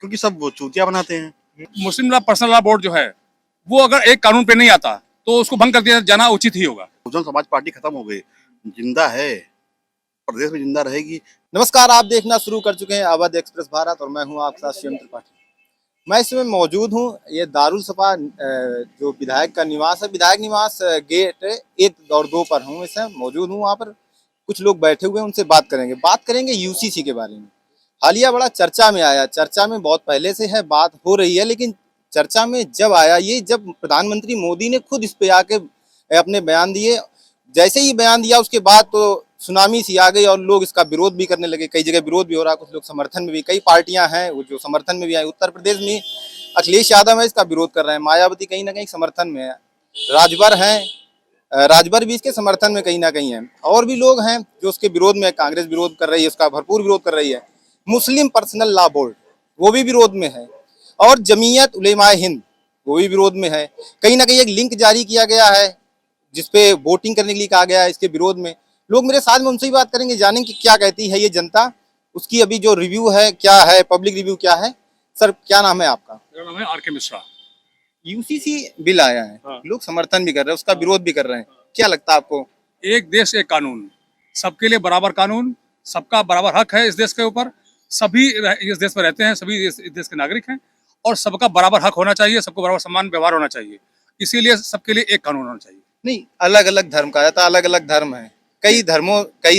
क्योंकि सब वो चूतिया बनाते हैं। मुस्लिम लॉ पर्सनल लॉ बोर्ड जो है वो अगर एक कानून पे नहीं आता तो उसको भंग कर दिया जाना उचित ही होगा। बहुजन समाज पार्टी खत्म हो गई, जिंदा है, प्रदेश में जिंदा रहेगी। नमस्कार, आप देखना शुरू कर चुके हैं अवध एक्सप्रेस भारत और मैं हूं आपके साथ शिवम त्रिपाठी। मैं इस समय मौजूद हूं ये दारुल सपा जो विधायक का निवास है, विधायक निवास गेट 1 और 2 पर हूं। इस समय मौजूद हूं, वहां पर कुछ लोग बैठे हुए हैं, उनसे बात करेंगे यूसीसी के बारे में। हालिया बड़ा चर्चा में आया, चर्चा में बहुत पहले से है, बात हो रही है, लेकिन चर्चा में जब आया ये, जब प्रधानमंत्री मोदी ने खुद इस पे आके अपने बयान दिए। जैसे ही बयान दिया उसके बाद तो सुनामी सी आ गई और लोग इसका विरोध भी करने लगे। कई जगह विरोध भी हो रहा है, कुछ लोग समर्थन में भी, कई पार्टियां हैं वो जो समर्थन में भी आई। उत्तर प्रदेश में अखिलेश यादव है, इसका विरोध कर रहे हैं। मायावती कहीं ना कहीं समर्थन में है, राजभर हैं, राजभर भी इसके समर्थन में कहीं ना कहीं है, और भी लोग हैं जो उसके विरोध में। कांग्रेस विरोध कर रही है, उसका भरपूर विरोध कर रही है। मुस्लिम पर्सनल लॉ बोर्ड वो भी विरोध में है, और जमीयत उलेमाए हिंद वो भी विरोध में है। कहीं ना कहीं एक लिंक जारी किया गया है जिसपे वोटिंग करने के लिए कहा गया है इसके विरोध में। लोग मेरे साथ में, उनसे ही बात करेंगे, जानेंगे कि क्या कहती है ये जनता, उसकी अभी जो रिव्यू है क्या है, पब्लिक रिव्यू क्या है। सर, क्या नाम है आपका? मेरा नाम है आर.के. मिश्रा। यूसीसी बिल आया है, हाँ। लोग समर्थन भी कर रहे हैं, उसका विरोध भी कर रहे हैं, क्या लगता है आपको? एक देश एक कानून, सबके लिए बराबर कानून, सबका बराबर हक है इस देश के ऊपर। सभी इस देश में रहते हैं, सभी इस देश के नागरिक हैं और सबका बराबर हक होना चाहिए, सबको बराबर सम्मान व्यवहार होना चाहिए। इसीलिए सबके लिए एक कानून होना चाहिए। नहीं, अलग अलग धर्म कहा जाता है, अलग अलग धर्म है, कई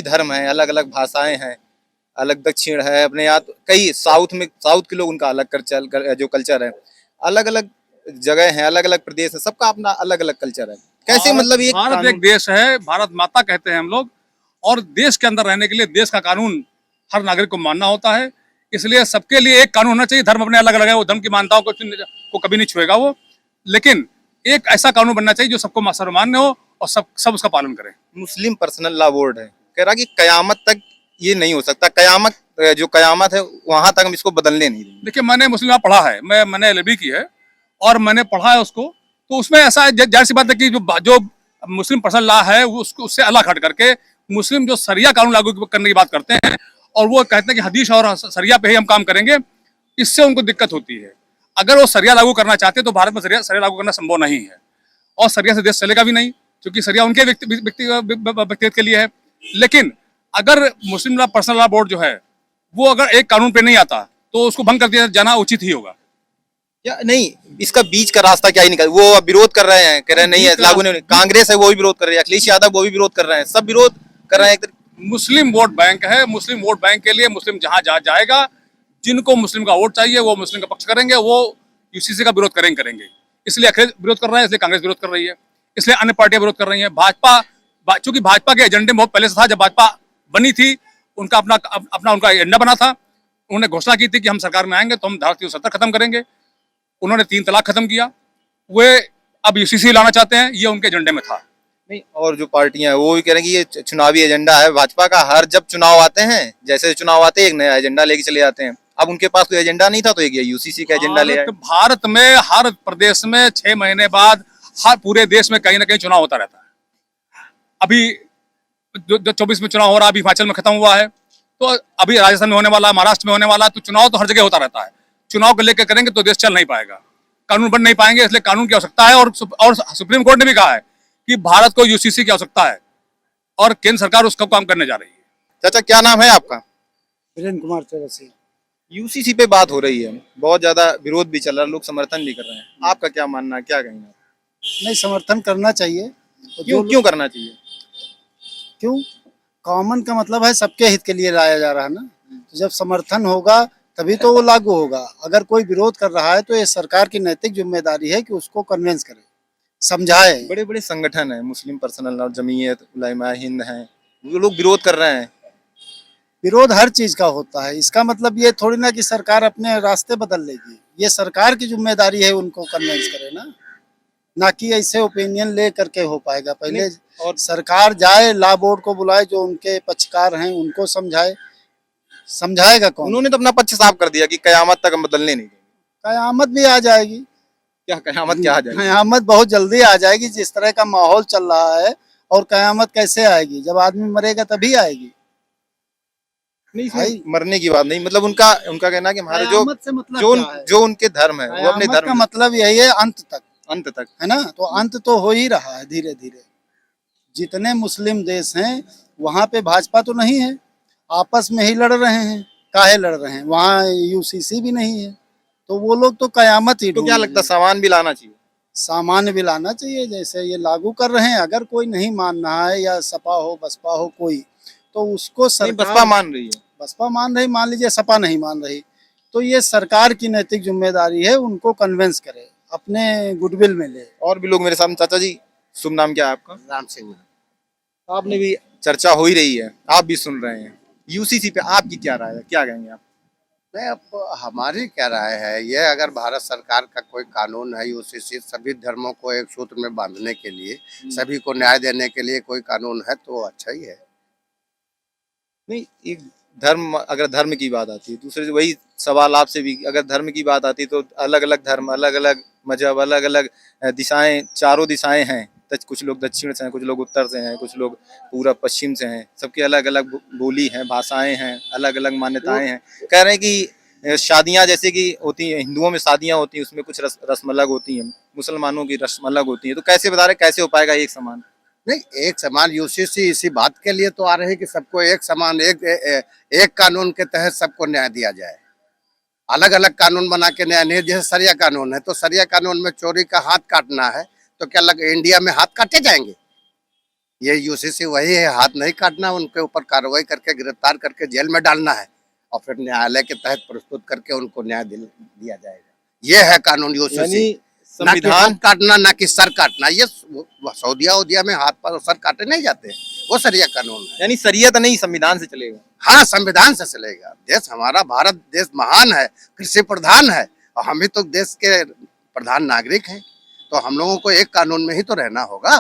धर्म हैं, अलग अलग भाषाएं हैं, अलग दक्षिण है, अपने यहाँ कई साउथ के लोग, उनका अलग जो कल्चर है, अलग अलग जगह है, अलग अलग प्रदेश है, सबका अपना अलग अलग कल्चर है। कैसे मतलब ये भारत एक देश है, भारत माता कहते हैं हम लोग, और देश के अंदर रहने के लिए देश का कानून हर नागरिक को मानना होता है। इसलिए सबके लिए एक कानून होना चाहिए। धर्म अपने अलग अलग है, वो धर्म की मान्यताओं को कभी नहीं छुएगा वो, लेकिन एक ऐसा कानून बनना चाहिए जो सबको सर्वमान्य हो और सब उसका पालन करें। मुस्लिम पर्सनल लॉ बोर्ड है, कह रहा कि कयामत तक ये नहीं हो सकता, जो कयामत है वहां तक हम इसको बदलने नहीं देंगे। देखिए, मैंने मुस्लिम लॉ पढ़ा है, मैंने एलएलबी की है और मैंने पढ़ा है उसको, तो उसमें ऐसा जाहिर सी बात है कि जो मुस्लिम पर्सनल लॉ है वो उससे अलग हट करके मुस्लिम जो सरिया कानून लागू करने की बात करते हैं, और वो कहते हैं कि हदीस और सरिया पे ही हम काम करेंगे, इससे उनको दिक्कत होती है। अगर वो सरिया लागू करना चाहते तो भारत में सरिया लागू करना संभव नहीं है, और सरिया से देश चलेगा भी नहीं, क्योंकि सरिया उनके व्यक्तिगत के लिए है। लेकिन अगर मुस्लिम लॉ पर्सनल लॉ बोर्ड जो है वो अगर एक कानून पे नहीं आता तो उसको भंग कर दिया जाना उचित ही होगा। या नहीं, इसका बीच का रास्ता क्या ही निकल, वो विरोध कर रहे हैं, कह रहे हैं नहीं है, लागू नहीं। कांग्रेस है वो भी विरोध कर रही है, अखिलेश यादव वो भी विरोध कर रहे हैं, सब विरोध कर रहे हैं। मुस्लिम वोट बैंक है, मुस्लिम वोट बैंक के लिए मुस्लिम जहां जाएगा, जिनको मुस्लिम का वोट चाहिए वो मुस्लिम का पक्ष करेंगे, वो यूसीसी का विरोध करेंगे। इसलिए अखिलेश विरोध कर रहा है, इसलिए कांग्रेस विरोध कर रही है, इसलिए अन्य पार्टियां विरोध कर रही है। चूंकि भाजपा के एजेंडे में बहुत पहले से था, जब भाजपा बनी थी उनका उनका एजेंडा बना था। उन्होंने घोषणा की थी कि हम सरकार में आएंगे तो हम धारा 370 खत्म करेंगे। उन्होंने 3 तलाक खत्म किया, वे अब यूसीसी लाना चाहते हैं, ये उनके एजेंडे में था। नहीं, और जो पार्टियां हैं वो भी कह रहे हैं कि ये चुनावी एजेंडा है भाजपा का। हर जब चुनाव आते हैं, जैसे चुनाव आते हैं, एक नया एजेंडा लेके चले जाते हैं। अब उनके पास कोई एजेंडा नहीं था तो एक यूसीसी का एजेंडा ले आए। भारत में हर प्रदेश में 6 महीने बाद हर पूरे देश में कहीं ना कहीं चुनाव होता रहता है। अभी जो 24 में चुनाव हो रहा है, अभी हिमाचल में खत्म हुआ है, तो अभी राजस्थान में होने वाला, महाराष्ट्र में होने वाला, तो चुनाव तो हर जगह होता रहता है। चुनाव को लेकर करेंगे तो देश चल नहीं पाएगा, कानून बन नहीं पाएंगे, इसलिए कानून की आवश्यकता है। और सुप्रीम कोर्ट ने भी कहा है कि भारत को यूसीसी की आवश्यकता है और केंद्र सरकार उसका काम करने जा रही है। चाचा, क्या नाम है आपका? वीरेंद्र कुमार चौरसिया। यूसीसी पे बात हो रही है, बहुत ज्यादा विरोध भी चल रहा है, लोग समर्थन भी कर रहे हैं, आपका क्या मानना है, क्या कहेंगे? नहीं, समर्थन करना चाहिए। क्यों करना चाहिए? क्यों? कॉमन का मतलब है सबके हित के लिए लाया जा रहा है ना, तो जब समर्थन होगा तभी तो वो लागू होगा। अगर कोई विरोध कर रहा है तो ये सरकार की नैतिक जिम्मेदारी है कि उसको कन्विंस करे, समझाए। बड़े बड़े संगठन है, मुस्लिम पर्सनल लॉ, जमीयत उलेमाए हिंद है, वो लोग विरोध कर रहे हैं। विरोध हर चीज का होता है, इसका मतलब ये थोड़ी ना कि सरकार अपने रास्ते बदल लेगी। ये सरकार की जिम्मेदारी है उनको कन्विंस करे ना कि ऐसे ओपिनियन ले करके हो पाएगा। पहले और सरकार जाए, लॉ बोर्ड को बुलाए, जो उनके पक्षकार हैं उनको समझाएगा कौन? उन्होंने तो अपना पक्ष साफ कर दिया कि कयामत तक हम बदलने नहीं देंगे। कयामत भी आ जाएगी। क्या कयामत क्या आ जाएगी? कयामत बहुत जल्दी आ जाएगी, जिस तरह का माहौल चल रहा है। और कयामत कैसे आएगी? जब आदमी मरेगा तभी आएगी। नहीं, भाई इसमें मरने की बात नहीं, मतलब उनका उनका कहना है कि हमारे जो कयामत से मतलब जो क्या है? जो उनके धर्म है वो अपने कयामत का धर्म मतलब यही है अंत तक, अंत तक। है ना। तो अंत तो हो ही रहा है धीरे धीरे। जितने मुस्लिम देश हैं वहां पे भाजपा तो नहीं है, आपस में ही लड़ रहे हैं। काहे लड़ रहे हैं? वहाँ यूसीसी भी नहीं है, तो वो लोग तो कयामत ही तो क्या ढूंढ लगता है रहे हैं। सामान भी लाना चाहिए? सामान्य भी लाना चाहिए, जैसे ये लागू कर रहे हैं। अगर कोई नहीं मान रहा है, या सपा हो बसपा हो कोई, तो उसको नहीं, सरकार, बसपा मान रही है। बसपा मान रही, मान लीजिए सपा नहीं मान रही, तो ये सरकार की नैतिक जिम्मेदारी है उनको कन्विंस करे, अपने गुडविल में ले। और भी लोग मेरे सामने। चाचा जी, शुभ नाम क्या है आपका? राम सिंह। आपने भी, चर्चा हो ही रही है, आप भी सुन रहे हैं, यूसीसी पे आपकी क्या राय है, क्या कहेंगे आप? नहीं, अब हमारी क्या राय है, ये अगर भारत सरकार का कोई कानून है यूसीसी सभी धर्मों को एक सूत्र में बांधने के लिए, सभी को न्याय देने के लिए कोई कानून है तो अच्छा ही है। नहीं, एक धर्म, अगर धर्म की बात आती है, दूसरे से वही सवाल आपसे भी, अगर धर्म की बात आती है तो अलग अलग धर्म, अलग अलग मजहब, अलग अलग दिशाएं, चारों दिशाएं हैं। कुछ लोग दक्षिण से हैं, कुछ लोग उत्तर से हैं, कुछ लोग पूरा पश्चिम से हैं, सबकी अलग अलग बोली है, भाषाएं हैं, अलग अलग मान्यताएं हैं। कह रहे हैं कि शादियां जैसे कि होती हैं, हिंदुओं में शादियां होती हैं, उसमें कुछ रस्म अलग होती हैं, मुसलमानों की रस्म अलग होती है। तो कैसे बता रहे, कैसे हो पाएगा एक समान? नहीं, एक समान यूसीसी इसी बात के लिए तो आ रहे हैं कि सबको एक समान एक कानून के तहत सबको न्याय दिया जाए। अलग अलग कानून बना के न्याय नहीं, जैसे सरिया कानून है तो सरिया कानून में चोरी का हाथ काटना है तो क्या लग इंडिया में हाथ काटे जाएंगे? ये यूसीसी वही है, हाथ नहीं काटना, उनके ऊपर कार्रवाई करके गिरफ्तार करके जेल में डालना है और फिर न्यायालय के तहत प्रस्तुत करके उनको न्याय दिया जाएगा। ये है कानून यूसीसी। यानी ना कि संविधान हाथ काटना, ना कि सर काटना। ये सऊदिया उदिया में हाथ पर सर काटे नहीं जाते, वो सरिया कानून है। यानी शरीयत नहीं, संविधान से चलेगा। हाँ, संविधान से चलेगा। देश हमारा भारत देश महान है, कृषि प्रधान है और हम ही तो देश के प्रधान नागरिक हैं, तो हम लोगों को एक कानून में ही तो रहना होगा।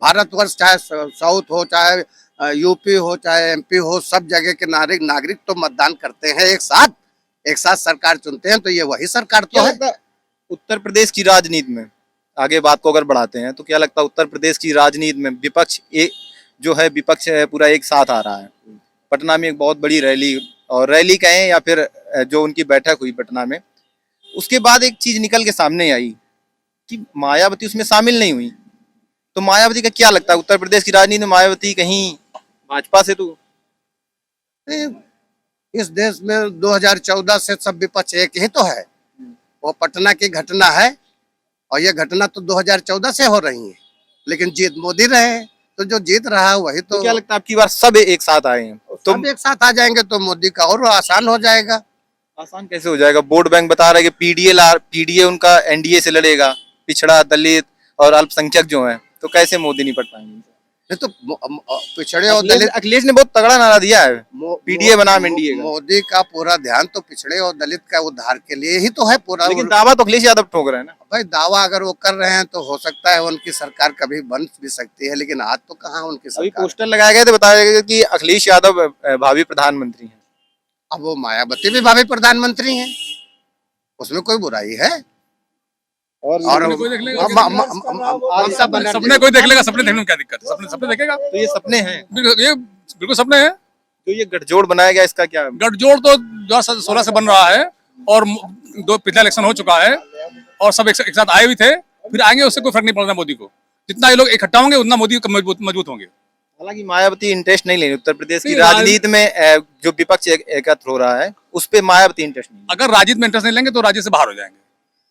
भारतवर्ष चाहे साउथ हो, चाहे यूपी हो, चाहे एमपी हो, सब जगह के नागरिक तो मतदान करते हैं एक साथ सरकार चुनते हैं, तो ये वही सरकार तो क्या है। लगता है उत्तर प्रदेश की राजनीति में, आगे बात को अगर बढ़ाते हैं, तो क्या लगता है उत्तर प्रदेश की राजनीति में विपक्ष जो है, विपक्ष है पूरा एक साथ आ रहा है। पटना में एक बहुत बड़ी रैली, और रैली कहें या फिर जो उनकी बैठक हुई पटना में, उसके बाद एक चीज निकल के सामने आई कि मायावती उसमें शामिल नहीं हुई। तो मायावती का क्या लगता है, उत्तर प्रदेश की राजनीति में मायावती कहीं भाजपा से तो? इस देश में 2014 से सब विपक्ष एक ही तो है। वो पटना की घटना है और ये घटना तो 2014 से हो रही है, लेकिन जीत मोदी रहे हैं, तो जो जीत रहा है वही तो तो। क्या लगता है आपकी बार सब एक साथ आए हैं तो सब एक साथ आ जाएंगे तो मोदी का और आसान हो जाएगा। आसान कैसे हो जाएगा? वोट बैंक बता रहा है कि पीडीए उनका एनडीए से लड़ेगा, पिछड़ा, दलित और अल्पसंख्यक जो है, तो कैसे मोदी निपट पाएंगे? नहीं तो पिछड़े और दलित, अखिलेश ने बहुत तगड़ा नारा दिया है, पीडीए बनाम एनडीए का। मोदी का पूरा ध्यान तो पिछड़े और दलित का उद्धार के लिए ही तो है पूरा। लेकिन दावा तो अखिलेश यादव ठोक रहे हैं ना। भाई दावा अगर वो कर रहे हैं तो हो सकता है उनकी सरकार कभी बन भी सकती है, लेकिन आज तो कहाँ उनकी अभी सरकार। पोस्टर लगाए गए थे, बताया गया कि अखिलेश यादव भावी प्रधानमंत्री हैं। अब वो मायावती भी भावी प्रधानमंत्री हैं, उसमें कोई बुराई है? और कोई देख लेगा, ममता बनर्जी, सपने कोई देख लेगा, सपने देखने में क्या दिक्कत है? सपने देखेगा, तो ये सपने हैं, ये बिल्कुल सपने हैं। जो ये गठजोड़ बनाया गया, इसका क्या? गठजोड़ तो 2016 से बन रहा है और दो पिछला इलेक्शन हो चुका है और सब एक साथ आए भी थे, फिर आएंगे, उससे कोई फर्क नहीं पड़ता मोदी को। जितना ये लोग इकट्ठा होंगे उतना मोदी मजबूत होंगे। हालांकि मायावती इंटरेस्ट नहीं लेनी उत्तर प्रदेश की नहीं, राजनीति में, जो विपक्ष एकत्र हो रहा है उस पे मायावती इंटरेस्ट नहीं। अगर राजनीति में इंटरेस्ट नहीं लेंगे तो राज्य से बाहर हो जाएंगे,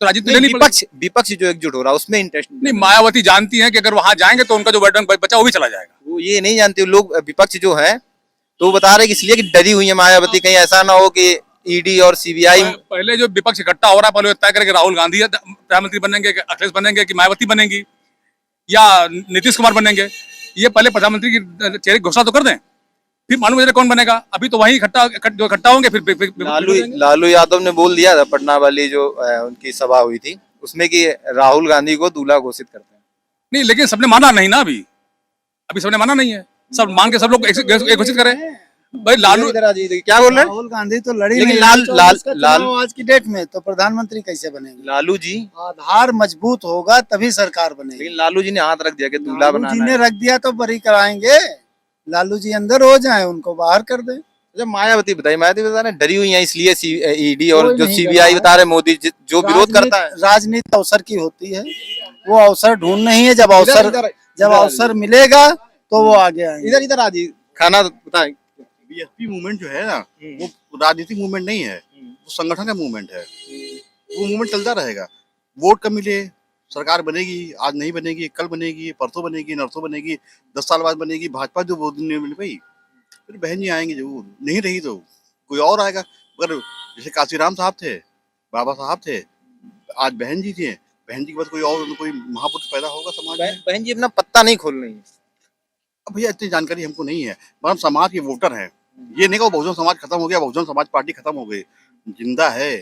तो राजनीति लेनी पड़ेगी। विपक्ष जो एकजुट हो रहा है उसमें इंटरेस्ट नहीं, मायावती जानती है कि अगर वहां जाएंगे तो उनका जो वोट बैंक बचा वो भी चला जाएगा। वो ये नहीं जानते लोग, विपक्ष जो है तो वो बता रहे कि इसलिए कि डरी हुई है मायावती, कहीं ऐसा ना हो कि ईडी और सीबीआई। पहले जो विपक्ष इकट्ठा हो रहा है, पहले तय करें राहुल गांधी प्रधानमंत्री बनेंगे, अखिलेश बनेंगे, कि मायावती बनेंगी या नीतीश कुमार बनेंगे। ये पहले प्रधानमंत्री की चेहरे की घोषणा तो कर दें, फिर मालूम है कौन बनेगा। अभी तो वही इकट्ठा होंगे फिर लालू यादव ने बोल दिया था पटना वाली जो उनकी सभा हुई थी उसमें कि राहुल गांधी को दूल्हा घोषित करते हैं। नहीं, लेकिन सबने माना नहीं ना, अभी सबने माना नहीं है। सब मान के सब लोग एक घोषित करें। भाई लालू क्या बोल रहे हैं? राहुल गांधी तो लड़ी लेकिन नहीं, लाल आज की डेट में तो प्रधानमंत्री कैसे बनेंगे? लालू जी, आधार मजबूत होगा तभी सरकार बनेगी। लेकिन लालू जी ने हाथ रख दिया कि दूल्हा लालू जी बनाना ने है। रख दिया तो बरी कराएंगे। लालू जी अंदर हो जाए, उनको बाहर कर दे। जब मायावती बता रहे डरी हुई है इसलिए ईडी और कोई जो नहीं सीबीआई डरा बता रहे मोदी जो विरोध करता है। राजनीति अवसर की होती है, वो अवसर ढूंढ नहीं है, जब इधर अवसर जब अवसर मिलेगा तो वो आगे आएंगे। इधर इधर आजी खाना बताएं। बीएसपी मूवमेंट जो है ना, वो राजनीतिक मूवमेंट नहीं है, वो संगठन का मूवमेंट है। वो मूवमेंट चलता रहेगा। वोट कब मिले, सरकार बनेगी, आज नहीं बनेगी, कल बनेगी, परसों बनेगी, नरसों बनेगी, 10 साल बाद बनेगी। भाजपा जो वोट नहीं मिल पाई, फिर बहन जी आएंगे, जो नहीं रही तो कोई और आएगा। अगर जैसे काशीराम साहब थे, बाबा साहब थे, आज बहन जी थे, बहन जी के बाद कोई और कोई महापुरुष पैदा होगा समाज में। बहन जी अपना पत्ता नहीं खोल रही है। अब भैया इतनी जानकारी हमको नहीं है, पर हम समाज के वोटर हैं। ये नहीं कहो बहुजन समाज खत्म हो गया, बहुजन समाज पार्टी खत्म हो गई, जिंदा है,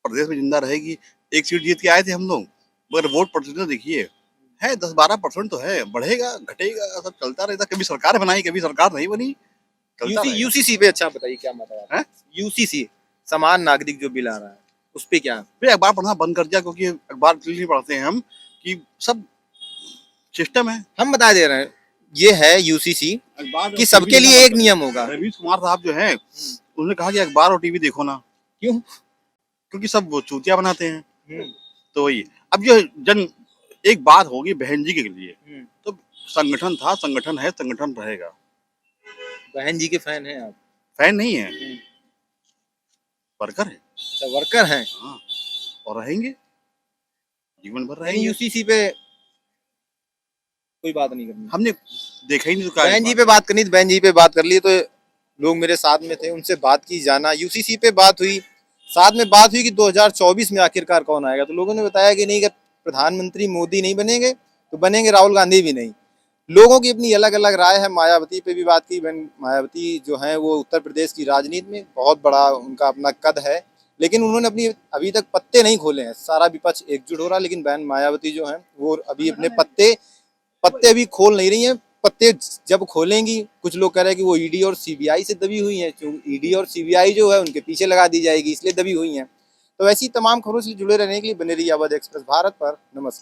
प्रदेश में जिंदा रहेगी। एक सीट जीत के आए थे हम लोग, मगर वोट प्रतिशत देखिए है 10-12% तो है, बढ़ेगा घटेगा सब चलता रहता। कभी सरकार बनाई, कभी सरकार नहीं बनी, चलता रहेगा। यूसीसी पे अच्छा बताइए क्या मतलब है? यूसीसी समान नागरिक जो बिल आ रहा है उस पे क्या? फिर अखबार पढ़ना बंद कर दिया, क्योंकि अखबार इसलिए नहीं पढ़ते हैं हम कि सब सिस्टम है। हम बता दे रहे हैं ये है यूसीसी अखबार कि सबके लिए एक नियम होगा। रवीश कुमार साहब जो है, उन्होंने कहा कि अखबार और टीवी देखो ना। क्यों? क्योंकि सब वो चूतिया बनाते हैं। तो वही अब जो जन एक बात होगी बहन जी के लिए, तो संगठन था, संगठन है, संगठन रहेगा। बहन जी के फैन हैं आप? फैन नहीं है, वर्कर है। अच्छा वर्कर हैं। हाँ, और रहेंगे, जीवन भर नहीं रहेंगे। यूसीसी पे कोई बात नहीं करनी। हमने देखा ही नहीं तो क्या बहन जी पे बात करनी, तो बहन जी पे बात कर ली। तो लोग मेरे साथ में थे, उनसे बात की जाना, यूसीसी पे बात हुई, साथ में बात हुई कि 2024 में आखिरकार कौन आएगा। तो लोगों ने बताया कि नहीं, अगर प्रधानमंत्री मोदी नहीं बनेंगे तो बनेंगे राहुल गांधी भी नहीं। लोगों की अपनी अलग अलग राय है। मायावती पे भी बात की। मायावती जो है वो उत्तर प्रदेश की राजनीति में बहुत बड़ा उनका अपना कद है, लेकिन उन्होंने अपनी अभी तक पत्ते नहीं खोले हैं। सारा विपक्ष एकजुट हो रहा है, लेकिन बहन मायावती जो है वो अभी अपने पत्ते भी खोल नहीं रही हैं। पत्ते जब खोलेंगी, कुछ लोग कह रहे हैं कि वो ईडी और सीबीआई से दबी हुई हैं। ईडी और सीबीआई जो है उनके पीछे लगा दी जाएगी, इसलिए दबी हुई हैं। तो ऐसी तमाम खबरों से जुड़े रहने के लिए बने रहिए अवध एक्सप्रेस भारत पर। नमस्कार।